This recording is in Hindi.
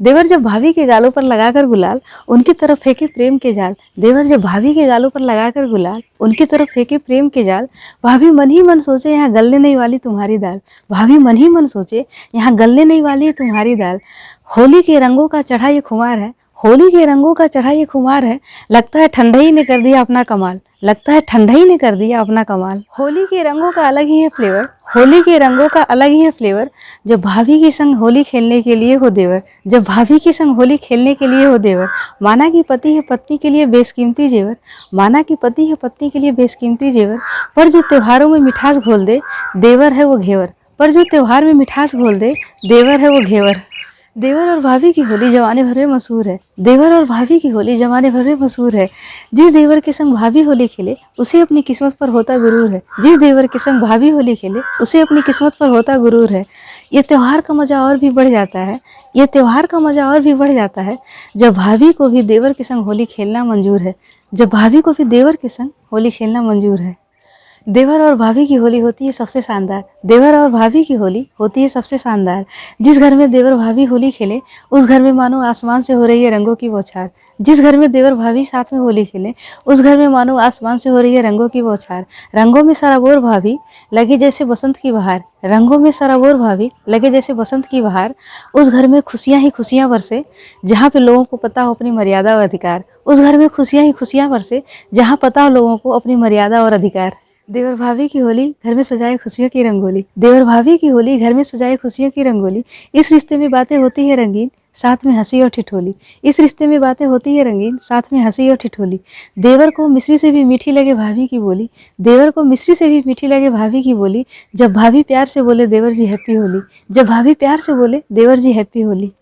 देवर जब भाभी के गालों पर लगाकर गुलाल उनकी तरफ फेंके प्रेम के जाल। देवर जब भाभी के गालों पर लगाकर गुलाल उनकी तरफ फेंके प्रेम के जाल। भाभी मन ही मन सोचे यहाँ गलने नहीं वाली तुम्हारी दाल। भाभी मन ही मन सोचे यहाँ गलने नहीं वाली है तुम्हारी दाल। होली के रंगों का चढ़ा ये खुमार है, होली के रंगों का चढ़ा ये खुमार है। लगता है ठंडई ने कर दिया अपना कमाल, लगता है ठंडई ने कर दिया अपना कमाल। होली के रंगों का अलग ही है फ्लेवर, होली के रंगों का अलग ही है फ्लेवर। जब भाभी के संग होली खेलने के लिए हो देवर, जब भाभी के संग होली खेलने के लिए हो देवर। माना कि पति है पत्नी के लिए बेशकीमती जेवर, माना कि पति है पत्नी के लिए बेशकीमती जेवर। पर जो त्योहारों में मिठास घोल दे देवर है वो घेवर, पर जो त्योहार में मिठास घोल दे देवर है वो घेवर। देवर और भाभी की होली जमाने भर में मशहूर है, देवर और भाभी की होली जमाने भर में मशहूर है। जिस देवर के संग भाभी होली खेले उसे अपनी किस्मत पर होता गुरूर है, जिस देवर के संग भाभी होली खेले उसे अपनी किस्मत पर होता गुरूर है। ये त्योहार का मजा और भी बढ़ जाता है, ये त्योहार का मजा और भी बढ़ जाता है जब भाभी को भी देवर के संग होली खेलना मंजूर है, जब भाभी को भी देवर के संग होली खेलना मंजूर है। देवर और भाभी की होली होती है सबसे शानदार, देवर और भाभी की होली होती है सबसे शानदार। जिस घर में देवर भाभी होली खेले उस घर में मानो आसमान से हो रही है रंगों की बौछार। जिस घर में देवर भाभी साथ में होली खेले उस घर में मानो आसमान से हो रही है रंगों की बौछार। रंगों में सराबोर भाभी लगे जैसे बसंत की बहार, रंगों में सराबोर भाभी लगे जैसे बसंत की बहार। उस घर में खुशियाँ ही खुशियाँ बरसे जहाँ पे लोगों को पता हो अपनी मर्यादा और अधिकार, उस घर में खुशियाँ ही खुशियाँ बरसे जहाँ पता हो लोगों को अपनी मर्यादा और अधिकार। देवर भाभी की होली घर में सजाए खुशियों की रंगोली, देवर भाभी की होली घर में सजाए खुशियों की रंगोली। इस रिश्ते में बातें होती है रंगीन साथ में हंसी और ठिठोली, इस रिश्ते में बातें होती है रंगीन साथ में हंसी और ठिठोली। देवर को मिश्री से भी मीठी लगे भाभी की बोली, देवर को मिश्री से भी मीठी लगे भाभी की बोली। जब भाभी प्यार से बोले देवर जी हैप्पी होली, जब भाभी प्यार से बोले देवर जी हैप्पी होली।